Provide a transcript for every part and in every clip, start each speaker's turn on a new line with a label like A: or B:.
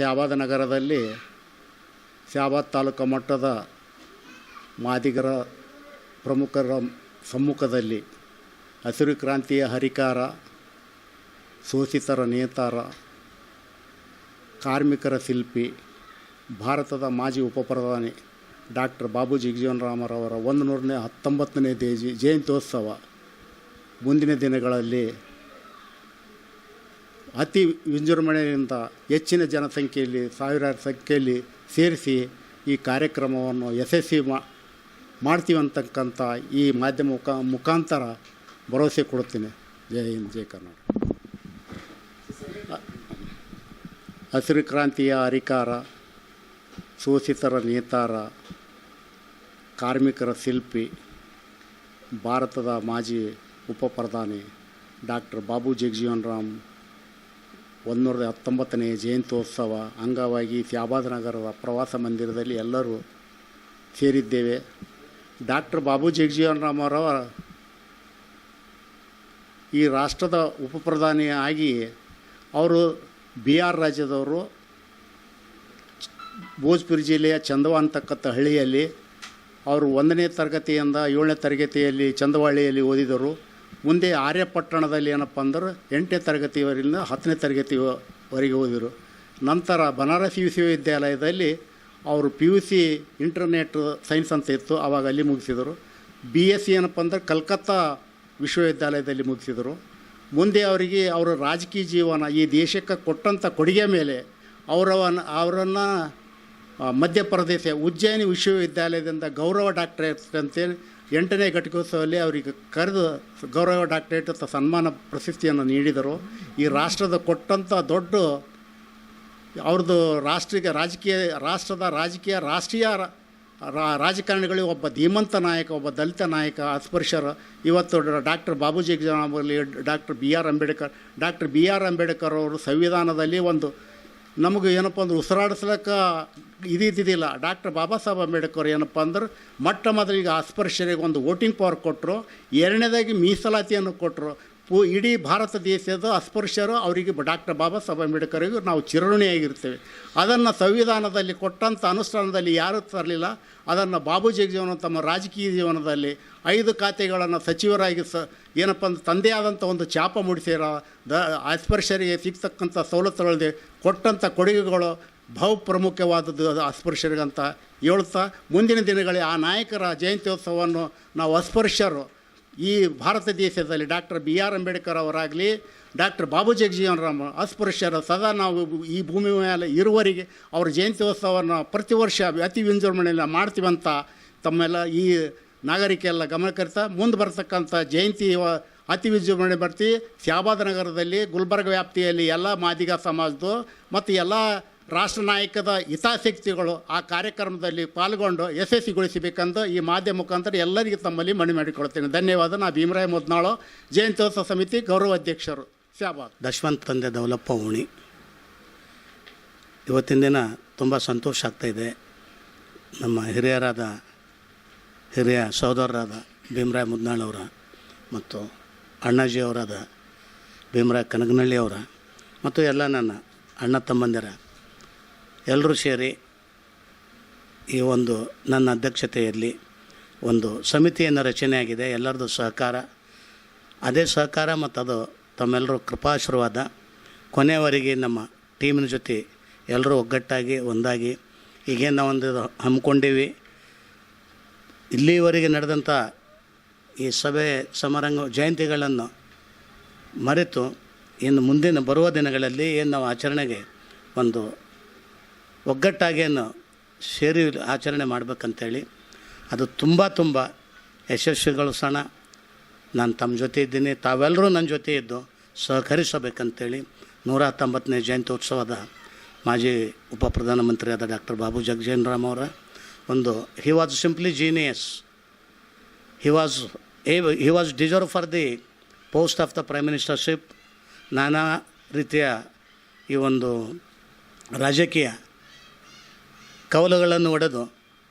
A: ಶಾಬಾದ್ ನಗರದಲ್ಲಿ ಶಾಬಾದ್ ತಾಲೂಕು ಮಟ್ಟದ ಮಾದಿಗರ ಪ್ರಮುಖರ ಸಮ್ಮುಖದಲ್ಲಿ ಹಸಿರು ಕ್ರಾಂತಿಯ ಹರಿಕಾರ, ಶೋಷಿತರ ನೇತಾರ, ಕಾರ್ಮಿಕರ ಶಿಲ್ಪಿ, ಭಾರತದ ಮಾಜಿ ಉಪಪ್ರಧಾನಿ ಡಾಕ್ಟರ್ ಬಾಬು ಜಗಜೀವನರಾಮರವರ 119ನೇ ಜಯಂತ್ಯೋತ್ಸವ ಮುಂದಿನ ದಿನಗಳಲ್ಲಿ ಅತಿ ವಿಜೃಂಭಣೆಯಿಂದ ಹೆಚ್ಚಿನ ಜನಸಂಖ್ಯೆಯಲ್ಲಿ, ಸಾವಿರಾರು ಸಂಖ್ಯೆಯಲ್ಲಿ ಸೇರಿಸಿ ಈ ಕಾರ್ಯಕ್ರಮವನ್ನು ಯಶಸ್ವಿ ಮಾಡ್ತೀವಿ ಅಂತಕ್ಕಂಥ ಈ ಮಾಧ್ಯಮ ಮುಖಾಂತರ ಭರವಸೆ ಕೊಡುತ್ತೇನೆ. ಜೈ ಹಿಂದ್, ಜೈ ಕರ್ನಾಟಕ. ಹಸಿರು ಕ್ರಾಂತಿಯ ಹರಿಕಾರ, ಶೋಷಿತರ ನೇತಾರ, ಕಾರ್ಮಿಕರ ಶಿಲ್ಪಿ, ಭಾರತದ ಮಾಜಿ ಉಪಪ್ರಧಾನಿ ಡಾಕ್ಟರ್ ಬಾಬು ಜಗಜೀವನರಾಮ್ 119ನೇ ಜಯಂತ್ಯೋತ್ಸವ ಅಂಗವಾಗಿ ಶಾಬಾದ್ ನಗರದ ಪ್ರವಾಸ ಮಂದಿರದಲ್ಲಿ ಎಲ್ಲರೂ ಸೇರಿದ್ದೇವೆ. ಡಾಕ್ಟರ್ ಬಾಬು ಜಗಜೀವನರಾಮ್ ಅವರ ಈ ರಾಷ್ಟ್ರದ ಉಪಪ್ರಧಾನಿ ಆಗಿ ಅವರು ಬಿಹಾರ್ ರಾಜ್ಯದವರು, ಭೋಜ್ಪುರ ಜಿಲ್ಲೆಯ ಚಂದವಾ ಅಂತಕ್ಕಂಥ ಹಳ್ಳಿಯಲ್ಲಿ ಅವರು 1ನೇ ತರಗತಿಯಿಂದ 7ನೇ ತರಗತಿಯಲ್ಲಿ ಚಂದವಳ್ಳಿಯಲ್ಲಿ ಓದಿದರು. ಮುಂದೆ ಆರ್ಯಪಟ್ಟಣದಲ್ಲಿ ಏನಪ್ಪ ಅಂದ್ರೆ 8ನೇ ತರಗತಿಯವರಿಂದ 10ನೇ ತರಗತಿವರೆಗೆ ಓದಿದರು. ನಂತರ ಬನಾರಸ್ ವಿಶ್ವವಿದ್ಯಾಲಯದಲ್ಲಿ ಅವರು PUC ಇಂಟರ್ನೆಟ್ ಸೈನ್ಸ್ ಅಂತ ಇತ್ತು, ಆವಾಗ ಅಲ್ಲಿ ಮುಗಿಸಿದರು. BSc ಏನಪ್ಪ ಅಂದ್ರೆ ಕಲ್ಕತ್ತಾ ವಿಶ್ವವಿದ್ಯಾಲಯದಲ್ಲಿ ಮುಗಿಸಿದರು. ಮುಂದೆ ಅವರಿಗೆ ಅವರ ರಾಜಕೀಯ ಜೀವನ, ಈ ದೇಶಕ್ಕೆ ಕೊಟ್ಟಂಥ ಕೊಡುಗೆ ಮೇಲೆ ಅವರನ್ನು ಮಧ್ಯಪ್ರದೇಶ ಉಜ್ಜಯಿನಿ ವಿಶ್ವವಿದ್ಯಾಲಯದಿಂದ ಗೌರವ ಡಾಕ್ಟರೇಟ್ ಅಂತೇಳಿ 8ನೇ ಘಟಿಕೋತ್ಸವದಲ್ಲಿ ಅವರಿಗೆ ಕರೆದು ಗೌರವ ಡಾಕ್ಟರೇಟ್ ಸನ್ಮಾನ ಪ್ರಶಸ್ತಿಯನ್ನು ನೀಡಿದರು. ಈ ರಾಷ್ಟ್ರದ ಕೊಟ್ಟಂಥ ದೊಡ್ಡ ಅವ್ರದ್ದು ರಾಷ್ಟ್ರದ ರಾಷ್ಟ್ರೀಯ ರಾಜಕಾರಣಿಗಳಿಗೆ ಒಬ್ಬ ಧೀಮಂತ ನಾಯಕ, ಒಬ್ಬ ದಲಿತ ನಾಯಕ, ಅಸ್ಪೃಶ್ಯರು. ಇವತ್ತು ಡಾಕ್ಟರ್ ಬಾಬು ಜಗಜೀವನರಾಮ್ ಆಗಲಿ, ಡಾಕ್ಟರ್ ಬಿ ಆರ್ ಅಂಬೇಡ್ಕರ್ ಅವರು ಸಂವಿಧಾನದಲ್ಲಿ ಒಂದು ನಮಗೆ ಏನಪ್ಪ ಅಂದ್ರೆ ಉಸಿರಾಡಿಸ್ಲಿಕ್ಕೆ ಇದಿದ್ದಿದ್ದಿಲ್ಲ. ಡಾಕ್ಟರ್ ಬಾಬಾ ಸಾಹೇಬ್ ಅಂಬೇಡ್ಕರ್ ಏನಪ್ಪ ಅಂದ್ರೆ ಮೊಟ್ಟ ಮೊದಲಿಗೆ ಅಸ್ಪೃಶ್ಯರಿಗೆ ಒಂದು ವೋಟಿಂಗ್ ಪವರ್ ಕೊಟ್ಟರು. ಎರಡನೇದಾಗಿ ಮೀಸಲಾತಿಯನ್ನು ಕೊಟ್ಟರು. ಇಡೀ ಭಾರತ ದೇಶದ ಅಸ್ಪೃಶ್ಯರು ಅವರಿಗೆ ಡಾಕ್ಟರ್ ಬಾಬಾ ಸಾಹೇಬ್ ಅಂಬೇಡ್ಕರ್ಗೆ ನಾವು ಚಿರಋಣಿಯಾಗಿರ್ತೇವೆ. ಅದನ್ನು ಸಂವಿಧಾನದಲ್ಲಿ ಕೊಟ್ಟಂಥ ಅನುಷ್ಠಾನದಲ್ಲಿ ಯಾರೂ ತರಲಿಲ್ಲ. ಅದನ್ನು ಬಾಬು ಜಗಜೀವನ ತಮ್ಮ ರಾಜಕೀಯ ಜೀವನದಲ್ಲಿ 5 ಖಾತೆಗಳನ್ನು ಸಚಿವರಾಗಿ ಏನಪ್ಪ ಅಂದ್ರೆ ತಂದೆ ಆದಂಥ ಒಂದು ಛಾಪ ಮೂಡಿಸಿರೋ ಅಸ್ಪೃಶ್ಯರಿಗೆ ಸಿಗ್ತಕ್ಕಂಥ ಸವಲತ್ತುಗಳಲ್ಲಿ ಕೊಟ್ಟಂಥ ಕೊಡುಗೆಗಳು ಬಹುಪ್ರಮುಖವಾದದ್ದು ಅದು ಅಸ್ಪೃಶ್ಯರಿಗಂತ ಹೇಳ್ತಾ, ಮುಂದಿನ ದಿನಗಳಲ್ಲಿ ಆ ನಾಯಕರ ಜಯಂತ್ಯೋತ್ಸವವನ್ನು ನಾವು ಅಸ್ಪೃಶ್ಯರು ಈ ಭಾರತ ದೇಶದಲ್ಲಿ ಡಾಕ್ಟರ್ ಬಿ ಆರ್ ಅಂಬೇಡ್ಕರ್ ಅವರಾಗಲಿ, ಡಾಕ್ಟರ್ ಬಾಬು ಜಗಜೀವನರಾಮ್ ಅಸ್ಪೃಶ್ಯರು ಸದಾ ನಾವು ಈ ಭೂಮಿ ಮೇಲೆ ಇರುವವರೆಗೆ ಅವ್ರ ಜಯಂತ್ಯೋತ್ಸವವನ್ನು ಪ್ರತಿ ವರ್ಷ ಅತಿ ವಿಜೃಂಭಣೆಯಿಂದ ಮಾಡ್ತೀವಂತ ತಮ್ಮೆಲ್ಲ ಈ ನಾಗರಿಕೆಲ್ಲ ಗಮನಕರಿತಾ ಮುಂದೆ ಬರ್ತಕ್ಕಂಥ ಜಯಂತಿ ಅತಿ ವಿಜೃಂಭಣೆ ಬರ್ತಿ ಶಾಬಾದ್ ನಗರದಲ್ಲಿ ಗುಲ್ಬರ್ಗ ವ್ಯಾಪ್ತಿಯಲ್ಲಿ ಎಲ್ಲ ಮಾದಿಗ ಸಮಾಜದ್ದು ಮತ್ತು ಎಲ್ಲ ರಾಷ್ಟ್ರ ನಾಯಕದ ಹಿತಾಸಕ್ತಿಗಳು ಆ ಕಾರ್ಯಕ್ರಮದಲ್ಲಿ ಪಾಲ್ಗೊಂಡು ಯಶಸ್ವಿಗೊಳಿಸಬೇಕೆಂದು ಈ ಮಾಧ್ಯಮ ಮುಖಾಂತರ ಎಲ್ಲರಿಗೂ ತಮ್ಮಲ್ಲಿ ಮನವಿ ಮಾಡಿಕೊಳ್ತೇನೆ. ಧನ್ಯವಾದ. ನಾ ಭೀಮರಾಯ ಮುದ್ನಾಳು, ಜಯಂತ್ಯೋತ್ಸವ ಸಮಿತಿ ಗೌರವ ಅಧ್ಯಕ್ಷರು, ಶಾಬಾದ್.
B: ದಶವಂತ ತಂದೆ ದೌಲಪ್ಪ ಓಣಿ. ಇವತ್ತಿನ ದಿನ ತುಂಬ ಸಂತೋಷ ಆಗ್ತಾಯಿದೆ. ನಮ್ಮ ಹಿರಿಯ ಸಹೋದರರಾದ ಭೀಮರಾಯ ಮುದ್ನಾಳವರ ಮತ್ತು ಅಣ್ಣಾಜಿಯವರಾದ ಭೀಮರಾಯ ಕನಗನಹಳ್ಳಿಯವರ ಮತ್ತು ಎಲ್ಲ ನನ್ನ ಅಣ್ಣ ತಮ್ಮಂದಿರ ಎಲ್ಲರೂ ಸೇರಿ ಈ ಒಂದು ನನ್ನ ಅಧ್ಯಕ್ಷತೆಯಲ್ಲಿ ಒಂದು ಸಮಿತಿಯನ್ನು ರಚನೆಯಾಗಿದೆ. ಎಲ್ಲರದ್ದು ಸಹಕಾರ, ಅದೇ ಸಹಕಾರ ಮತ್ತು ಅದು ತಮ್ಮೆಲ್ಲರೂ ಕೃಪಾಶೀರ್ವಾದ. ಕೊನೆಯವರೆಗೆ ನಮ್ಮ ಟೀಮಿನ ಜೊತೆ ಎಲ್ಲರೂ ಒಗ್ಗಟ್ಟಾಗಿ ಒಂದಾಗಿ ಈಗೇನು ನಾವೊಂದು ಹಮ್ಮಿಕೊಂಡೀವಿ. ಇಲ್ಲಿವರೆಗೆ ನಡೆದಂಥ ಈ ಸಭೆ ಸಮಾರಂಭ ಜಯಂತಿಗಳನ್ನು ಮರೆತು ಇನ್ನು ಮುಂದಿನ ಬರುವ ದಿನಗಳಲ್ಲಿ ಏನು ನಾವು ಆಚರಣೆಗೆ ಒಂದು ಒಗ್ಗಟ್ಟಾಗಿ ಸೇರಿ ಆಚರಣೆ ಮಾಡಬೇಕಂತೇಳಿ ಅದು ತುಂಬ ಯಶಸ್ವಿಗೊಳಿಸೋಣ. ನಾನು ತಮ್ಮ ಜೊತೆ ಇದ್ದೀನಿ, ತಾವೆಲ್ಲರೂ ನನ್ನ ಜೊತೆ ಇದ್ದು ಸಹಕರಿಸಬೇಕಂತೇಳಿ 119ನೇ ಜಯಂತ್ಯೋತ್ಸವದ ಮಾಜಿ ಉಪಪ್ರಧಾನಮಂತ್ರಿಯಾದ ಡಾಕ್ಟರ್ ಬಾಬು ಜಗಜೀವನರಾಮ್ ಅವರ ಒಂದು he was simply genius. He was deserve for the post of the prime ministership. ನಾನಾ ರೀತಿಯ ಈ ಒಂದು ರಾಜಕೀಯ ಕವಲುಗಳನ್ನು ಒಡೆದು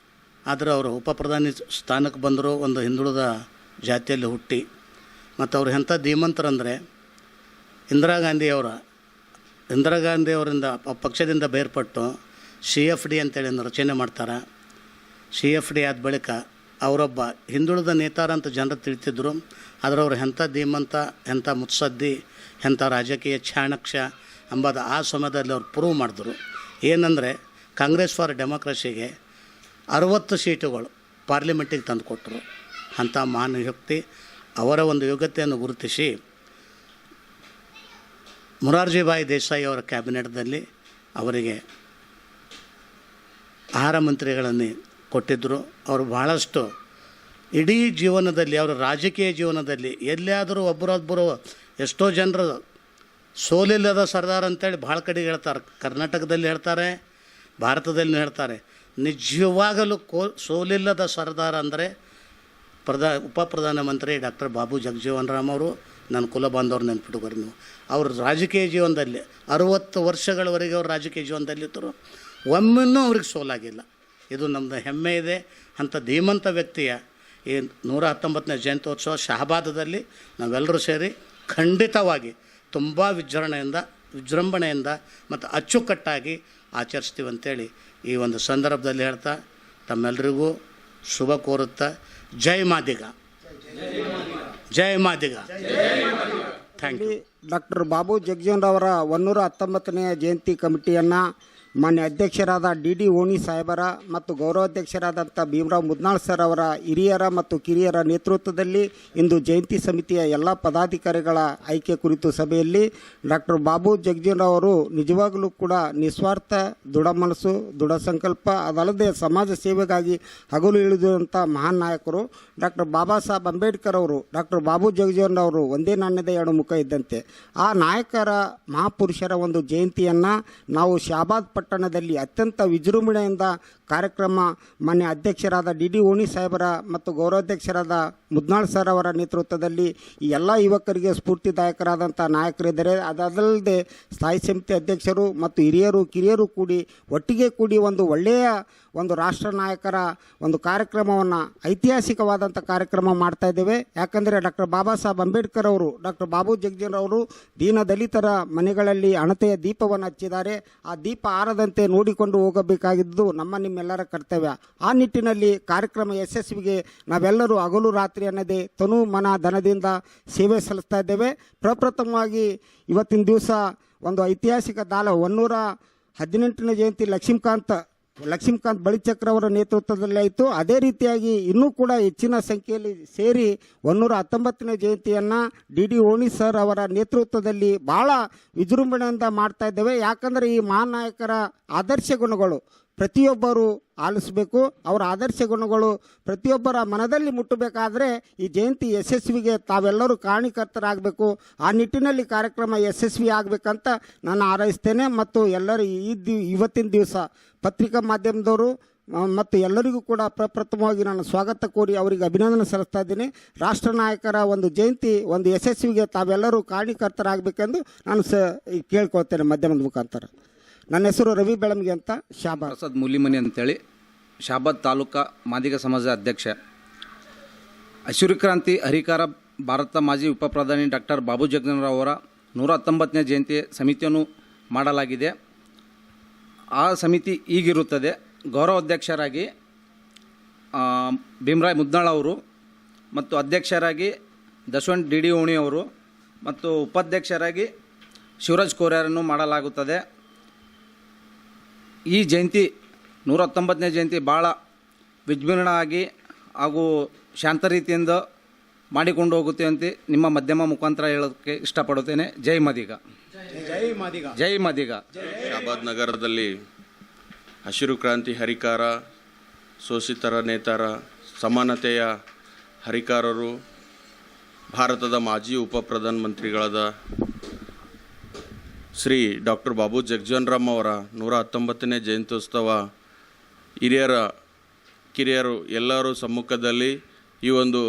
B: ಆದರೆ ಅವರು ಉಪಪ್ರಧಾನಿ ಸ್ಥಾನಕ್ಕೆ ಬಂದರು. ಒಂದು ಹಿಂದುಳಿದ ಜಾತಿಯಲ್ಲಿ ಹುಟ್ಟಿ ಮತ್ತು ಅವ್ರು ಎಂಥ ಧೀಮಂತರಂದರೆ ಇಂದಿರಾ ಗಾಂಧಿಯವರ ಇಂದಿರಾ ಗಾಂಧಿ ಅವರಿಂದ ಪಕ್ಷದಿಂದ ಬೇರ್ಪಟ್ಟು CFD ಅಂತೇಳಿ ಒಂದು ರಚನೆ ಮಾಡ್ತಾರೆ. CFD ಆದ ಬಳಿಕ ಅವರೊಬ್ಬ ಹಿಂದುಳಿದ ನೇತಾರ ಅಂತ ಜನರು ತಿಳಿತಿದ್ರು. ಆದರೆ ಅವರು ಎಂಥ ಧೀಮಂತ, ಎಂಥ ಮುತ್ಸದ್ದಿ, ಎಂಥ ರಾಜಕೀಯ ಚಾಣಕ್ಯ ಎಂಬುದು ಆ ಸಮಯದಲ್ಲಿ ಅವ್ರು ಪ್ರೂವ್ ಮಾಡಿದ್ರು. ಏನಂದರೆ ಕಾಂಗ್ರೆಸ್ ಫಾರ್ ಡೆಮೋಕ್ರಸಿಗೆ 60 ಸೀಟುಗಳು ಪಾರ್ಲಿಮೆಂಟಿಗೆ ತಂದುಕೊಟ್ರು. ಅಂಥ ಮಹಾನ್ ವ್ಯಕ್ತಿ. ಅವರ ಒಂದು ಯೋಗ್ಯತೆಯನ್ನು ಗುರುತಿಸಿ ಮೊರಾರ್ಜಿ ಭಾಯ್ ದೇಸಾಯಿ ಅವರ ಕ್ಯಾಬಿನೆಟ್ದಲ್ಲಿ ಅವರಿಗೆ ಆಹಾರ ಮಂತ್ರಿಗಳನ್ನು ಕೊಟ್ಟಿದ್ದರು. ಅವರು ಬಹಳಷ್ಟು ಇಡೀ ಜೀವನದಲ್ಲಿ, ಅವರ ರಾಜಕೀಯ ಜೀವನದಲ್ಲಿ ಎಲ್ಲಿಯಾದರೂ ಒಬ್ಬರೊಬ್ಬರು ಎಷ್ಟೋ ಜನರು ಸೋಲಿಲ್ಲದ ಸರ್ದಾರ್ ಅಂತೇಳಿ ಭಾಳ ಕಡೆ ಹೇಳ್ತಾರೆ. ಕರ್ನಾಟಕದಲ್ಲಿ ಹೇಳ್ತಾರೆ, ಭಾರತದಲ್ಲಿ ಹೇಳ್ತಾರೆ. ನಿಜವಾಗಲೂ ಸೋಲಿಲ್ಲದ ಸರ್ದಾರ್ ಅಂದರೆ ಉಪ ಪ್ರಧಾನಮಂತ್ರಿ ಡಾಕ್ಟರ್ ಬಾಬು ಜಗಜೀವನ್ ರಾಮ್ ಅವರು. ನನ್ನ ಕುಲ ಬಾಂಧವ್ರು ನೆನ್ಪಿಟ್ಕೋರಿ ನೀವು. ಅವ್ರ ರಾಜಕೀಯ ಜೀವನದಲ್ಲಿ 60 ವರ್ಷಗಳವರೆಗೆ ಅವ್ರ ರಾಜಕೀಯ ಜೀವನದಲ್ಲಿದ್ದರು. ಒಮ್ಮೆನೂ ಅವ್ರಿಗೆ ಸೋಲಾಗಿಲ್ಲ. ಇದು ನಮ್ಮದು ಹೆಮ್ಮೆ ಇದೆ. ಅಂಥ ಧೀಮಂತ ವ್ಯಕ್ತಿಯ ಈ 119ನೇ ಜಯಂತ್ಯೋತ್ಸವ ಶಹಬಾದದಲ್ಲಿ ನಾವೆಲ್ಲರೂ ಸೇರಿ ಖಂಡಿತವಾಗಿ ತುಂಬ ವಿಜೃಂಭಣೆಯಿಂದ ಮತ್ತು ಅಚ್ಚುಕಟ್ಟಾಗಿ ಆಚರಿಸ್ತೀವಿ ಅಂತೇಳಿ ಈ ಒಂದು ಸಂದರ್ಭದಲ್ಲಿ ಹೇಳ್ತಾ ತಮ್ಮೆಲ್ಲರಿಗೂ ಶುಭ ಕೋರುತ್ತಾ ಜೈ ಮಾದಿಗ, ಜೈ Madiga. Thank you.
C: Doctor Babu ಜಗಜೀವನರವರ 119ನೇ ಜಯಂತಿ ಕಮಿಟಿಯನ್ನು ಮಾನ್ಯ ಅಧ್ಯಕ್ಷರಾದ DD ಓಣಿ ಸಾಹೇಬರ ಮತ್ತು ಗೌರವಾಧ್ಯಕ್ಷರಾದಂಥ ಭೀಮರಾವ್ ಮುದ್ನಾಳ್ ಸರ್ ಅವರ ಹಿರಿಯರ ಮತ್ತು ಕಿರಿಯರ ನೇತೃತ್ವದಲ್ಲಿ ಇಂದು ಜಯಂತಿ ಸಮಿತಿಯ ಎಲ್ಲ ಪದಾಧಿಕಾರಿಗಳ ಆಯ್ಕೆ ಕುರಿತು ಸಭೆಯಲ್ಲಿ ಡಾಕ್ಟರ್ ಬಾಬು ಜಗಜೀವನರವರು ನಿಜವಾಗಲೂ ಕೂಡ ನಿಸ್ವಾರ್ಥ, ದೃಢ ಮನಸ್ಸು, ದೃಢ ಸಂಕಲ್ಪ, ಅದಲ್ಲದೆ ಸಮಾಜ ಸೇವೆಗಾಗಿ ಹಗಲು ಇಳಿದಂಥ ಮಹಾನ್ ನಾಯಕರು. ಡಾಕ್ಟರ್ ಬಾಬಾ ಸಾಹೇಬ್ ಅಂಬೇಡ್ಕರ್ ಅವರು, ಡಾಕ್ಟರ್ ಬಾಬು ಜಗಜೀವನರವರು ಒಂದೇ ನಾಣ್ಯದ ಎರಡು ಮುಖ ಇದ್ದಂತೆ. ಆ ನಾಯಕರ ಮಹಾಪುರುಷರ ಒಂದು ಜಯಂತಿಯನ್ನು ನಾವು ಶಹಬಾದ್ ಪಟ್ಟಣದಲ್ಲಿ ಅತ್ಯಂತ ವಿಜೃಂಭಣೆಯಿಂದ ಕಾರ್ಯಕ್ರಮ ಮಾನ್ಯ ಅಧ್ಯಕ್ಷರಾದ DD ಓಣಿ ಸಾಹೇಬರ ಮತ್ತು ಗೌರವಾಧ್ಯಕ್ಷರಾದ ಮುದ್ನಾಳ್ ಸರ್ ಅವರ ನೇತೃತ್ವದಲ್ಲಿ ಈ ಎಲ್ಲ ಯುವಕರಿಗೆ ಸ್ಫೂರ್ತಿದಾಯಕರಾದಂಥ ನಾಯಕರಿದ್ದಾರೆ. ಅದಲ್ಲದೆ ಸ್ಥಾಯಿ ಸಮಿತಿ ಅಧ್ಯಕ್ಷರು ಮತ್ತು ಹಿರಿಯರು ಕಿರಿಯರು ಒಟ್ಟಿಗೆ ಕೂಡಿ ಒಂದು ಒಳ್ಳೆಯ ಒಂದು ರಾಷ್ಟ್ರ ನಾಯಕರ ಒಂದು ಕಾರ್ಯಕ್ರಮವನ್ನು, ಐತಿಹಾಸಿಕವಾದಂಥ ಕಾರ್ಯಕ್ರಮ ಮಾಡ್ತಾ ಇದ್ದೇವೆ. ಯಾಕಂದರೆ ಡಾಕ್ಟರ್ ಬಾಬಾ ಸಾಹೇಬ್ ಅಂಬೇಡ್ಕರ್ ಅವರು, ಡಾಕ್ಟರ್ ಬಾಬು ಜಗಜೀವನರವರು ದೀನ ದಲಿತರ ಮನೆಗಳಲ್ಲಿ ಹಣತೆಯ ದೀಪವನ್ನು ಹಚ್ಚಿದ್ದಾರೆ. ಆ ದೀಪ ಆರದಂತೆ ನೋಡಿಕೊಂಡು ಹೋಗಬೇಕಾಗಿದ್ದು ನಿಮ್ಮೆಲ್ಲರ ಕರ್ತವ್ಯ. ಆ ನಿಟ್ಟಿನಲ್ಲಿ ಕಾರ್ಯಕ್ರಮ ಯಶಸ್ವಿಗೆ ನಾವೆಲ್ಲರೂ ಹಗಲು ರಾತ್ರಿ ಅನ್ನದೇ ತನು ಮನ ಧನದಿಂದ ಸೇವೆ ಸಲ್ಲಿಸ್ತಾ ಇದ್ದೇವೆ. ಪ್ರಪ್ರಥಮವಾಗಿ ಇವತ್ತಿನ ದಿವಸ ಒಂದು ಐತಿಹಾಸಿಕ 118ನೇ ಜಯಂತಿ ಲಕ್ಷ್ಮೀಕಾಂತ್ ಬಳಿಚಕ್ರ ಅವರ ನೇತೃತ್ವದಲ್ಲಿ ಆಯಿತು. ಅದೇ ರೀತಿಯಾಗಿ ಇನ್ನೂ ಕೂಡ ಹೆಚ್ಚಿನ ಸಂಖ್ಯೆಯಲ್ಲಿ ಸೇರಿ 119ನೇ ಜಯಂತಿಯನ್ನು DD ಓಣಿ ಸರ್ ಅವರ ನೇತೃತ್ವದಲ್ಲಿ ಭಾಳ ವಿಜೃಂಭಣೆಯಿಂದ ಮಾಡ್ತಾ ಇದ್ದೇವೆ. ಯಾಕಂದರೆ ಈ ಮಹಾನ್ ನಾಯಕರ ಆದರ್ಶ ಗುಣಗಳು ಪ್ರತಿಯೊಬ್ಬರು ಆಲಿಸಬೇಕು. ಅವರ ಆದರ್ಶ ಗುಣಗಳು ಪ್ರತಿಯೊಬ್ಬರ ಮನದಲ್ಲಿ ಮುಟ್ಟಬೇಕಾದರೆ ಈ ಜಯಂತಿ ಯಶಸ್ವಿಗೆ ತಾವೆಲ್ಲರೂ ಕಾರಣೀಕರ್ತರಾಗಬೇಕು. ಆ ನಿಟ್ಟಿನಲ್ಲಿ ಕಾರ್ಯಕ್ರಮ ಯಶಸ್ವಿ ಆಗಬೇಕಂತ ನಾನು ಹಾರೈಸ್ತೇನೆ. ಮತ್ತು ಎಲ್ಲರೂ ಇವತ್ತಿನ ದಿವಸ ಪತ್ರಿಕಾ ಮಾಧ್ಯಮದವರು ಮತ್ತು ಎಲ್ಲರಿಗೂ ಕೂಡ ಪ್ರಪ್ರಥಮವಾಗಿ ನಾನು ಸ್ವಾಗತ ಕೋರಿ ಅವರಿಗೆ ಅಭಿನಂದನೆ ಸಲ್ಲಿಸ್ತಾ ಇದ್ದೀನಿ. ರಾಷ್ಟ್ರ ನಾಯಕರ ಒಂದು ಜಯಂತಿ ಒಂದು ಯಶಸ್ವಿಗೆ ತಾವೆಲ್ಲರೂ ಕಾರಣೀಕರ್ತರಾಗಬೇಕೆಂದು ನಾನು ಕೇಳ್ಕೊಳ್ತೇನೆ ಮಾಧ್ಯಮದ ಮುಖಾಂತರ. ನನ್ನ ಹೆಸರು ರವಿ ಬೆಳಮ್ಗೆ ಅಂತ, ಶಾಬಾದ್
D: ಪ್ರಸಾದ್ ಮುಲಿಮನಿ ಅಂತೇಳಿ, ಶಾಬಾದ್ ತಾಲೂಕಾ ಮಾದಿಗ ಸಮಾಜ ಅಧ್ಯಕ್ಷ. ಹಸಿರು ಕ್ರಾಂತಿ ಹರಿಕಾರ ಭಾರತ ಮಾಜಿ ಉಪ ಪ್ರಧಾನಿ ಡಾಕ್ಟರ್ ಬಾಬು ಜಗಜೀವನರಾವ್ ಅವರ 119ನೇ ಜಯಂತಿ ಸಮಿತಿಯನ್ನು ಮಾಡಲಾಗಿದೆ. ಆ ಸಮಿತಿ ಈಗಿರುತ್ತದೆ. ಗೌರವಾಧ್ಯಕ್ಷರಾಗಿ ಭೀಮರಾವ್ ಮುದ್ನಾಳ್ ಅವರು ಮತ್ತು ಅಧ್ಯಕ್ಷರಾಗಿ ದಶವಂತ್ DD ಓಣಿ ಅವರು ಮತ್ತು ಉಪಾಧ್ಯಕ್ಷರಾಗಿ ಶಿವರಾಜ್ ಕೋರ್ಯಾರನ್ನು ಮಾಡಲಾಗುತ್ತದೆ. ಈ ಜಯಂತಿ 119ನೇ ಜಯಂತಿ ಭಾಳ ವಿಜೃಂಭಣೆ ಆಗಿ ಹಾಗೂ ಶಾಂತ ರೀತಿಯಿಂದ ಮಾಡಿಕೊಂಡು ಹೋಗುತ್ತೆ ಅಂತ ನಿಮ್ಮ ಮಾಧ್ಯಮ ಮುಖಾಂತರ ಹೇಳೋಕ್ಕೆ ಇಷ್ಟಪಡುತ್ತೇನೆ. ಜೈ ಮಾದಿಗ,
A: ಜೈ ಮಾದಿಗ,
D: ಜೈ ಮಾದಿಗ.
E: ಶಾಬಾದ್ ನಗರದಲ್ಲಿ ಹಸಿರು ಕ್ರಾಂತಿ ಹರಿಕಾರ, ಶೋಷಿತರ ನೇತಾರ, ಸಮಾನತೆಯ ಹರಿಕಾರರು, ಭಾರತದ ಮಾಜಿ ಉಪ ಪ್ರಧಾನಮಂತ್ರಿಗಳಾದ ಶ್ರೀ ಡಾಕ್ಟರ್ ಬಾಬು ಜಗಜೀವನ್ ರಾಮ್ ಅವರ 119ನೇ ಜಯಂತ್ಯೋತ್ಸವ ಕಿರಿಯರು ಎಲ್ಲರೂ ಸಮ್ಮುಖದಲ್ಲಿ ಈ ಒಂದು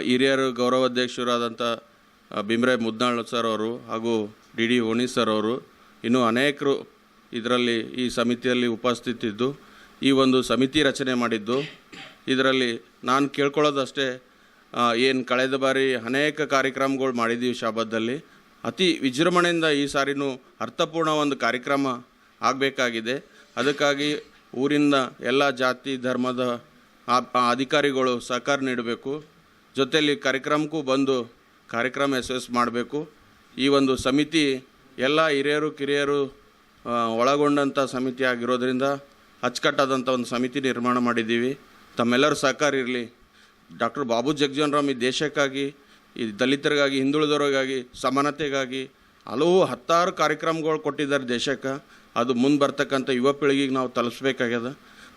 E: ಹಿರಿಯರು ಗೌರವಾಧ್ಯಕ್ಷರಾದಂಥ ಭೀಮರಾವ್ ಮುದ್ನಾಳ್ ಸರ್ ಅವರು ಹಾಗೂ DD ಓಣಿ ಸರ್ ಅವರು ಇನ್ನೂ ಅನೇಕರು ಇದರಲ್ಲಿ ಈ ಸಮಿತಿಯಲ್ಲಿ ಉಪಸ್ಥಿತಿದ್ದು ಈ ಒಂದು ಸಮಿತಿ ರಚನೆ ಮಾಡಿದ್ದು. ಇದರಲ್ಲಿ ನಾನು ಕೇಳ್ಕೊಳ್ಳೋದಷ್ಟೇ, ಏನು ಕಳೆದ ಬಾರಿ ಅನೇಕ ಕಾರ್ಯಕ್ರಮಗಳು ಮಾಡಿದ್ದೀವಿ ಶಾಬಾದಲ್ಲಿ. ಅತಿ ವಿಜೃಂಭಣೆಯಿಂದ ಈ ಸಾರಿನೂ ಅರ್ಥಪೂರ್ಣ ಒಂದು ಕಾರ್ಯಕ್ರಮ ಆಗಬೇಕಾಗಿದೆ. ಅದಕ್ಕಾಗಿ ಊರಿಂದ ಎಲ್ಲ ಜಾತಿ ಧರ್ಮದ ಅಧಿಕಾರಿಗಳು ಸಹಕಾರ ನೀಡಬೇಕು. ಜೊತೆಯಲ್ಲಿ ಕಾರ್ಯಕ್ರಮಕ್ಕೂ ಬಂದು ಕಾರ್ಯಕ್ರಮ ಯಶಸ್ವಿ ಮಾಡಬೇಕು. ಈ ಒಂದು ಸಮಿತಿ ಎಲ್ಲ ಹಿರಿಯರು ಕಿರಿಯರು ಒಳಗೊಂಡಂಥ ಸಮಿತಿ ಆಗಿರೋದ್ರಿಂದ ಅಚ್ಚುಕಟ್ಟಾದಂಥ ಒಂದು ಸಮಿತಿ ನಿರ್ಮಾಣ ಮಾಡಿದ್ದೀವಿ. ತಮ್ಮೆಲ್ಲರ ಸಹಕಾರ ಇರಲಿ. ಡಾಕ್ಟರ್ ಬಾಬು ಜಗಜೀವನರಾಮ್ ಈ ದೇಶಕ್ಕಾಗಿ, ಈ ದಲಿತರಿಗಾಗಿ, ಹಿಂದುಳಿದವರಿಗಾಗಿ, ಸಮಾನತೆಗಾಗಿ ಹಲವು 10 ಕಾರ್ಯಕ್ರಮಗಳು ಕೊಟ್ಟಿದ್ದಾರೆ ದೇಶಕ್ಕೆ. ಅದು ಮುಂದೆ ಬರ್ತಕ್ಕಂಥ ಯುವ ಪೀಳಿಗೆಗೆ ನಾವು ತಲುಪಿಸ್ಬೇಕಾಗ್ಯದ.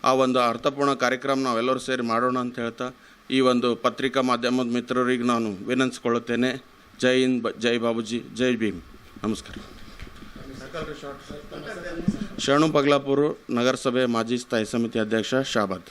E: ಆ ಒಂದು ಅರ್ಥಪೂರ್ಣ ಕಾರ್ಯಕ್ರಮ ನಾವೆಲ್ಲರೂ ಸೇರಿ ಮಾಡೋಣ ಅಂತ ಹೇಳ್ತಾ ಈ ಒಂದು ಪತ್ರಿಕಾ ಮಾಧ್ಯಮದ ಮಿತ್ರರಿಗೆ ನಾನು ವಿನಂತಿಸ್ಕೊಳ್ಳುತ್ತೇನೆ. ಜೈ ಹಿಂದ್, ಜೈ ಬಾಬುಜಿ, ಜೈ ಭೀಮ್. ನಮಸ್ಕಾರ. ಶರಣು ಪಗ್ಲಾಪುರ ನಗರಸಭೆ ಮಾಜಿ ಸ್ಥಾಯಿ ಸಮಿತಿ ಅಧ್ಯಕ್ಷ ಶಾಬಾದ್.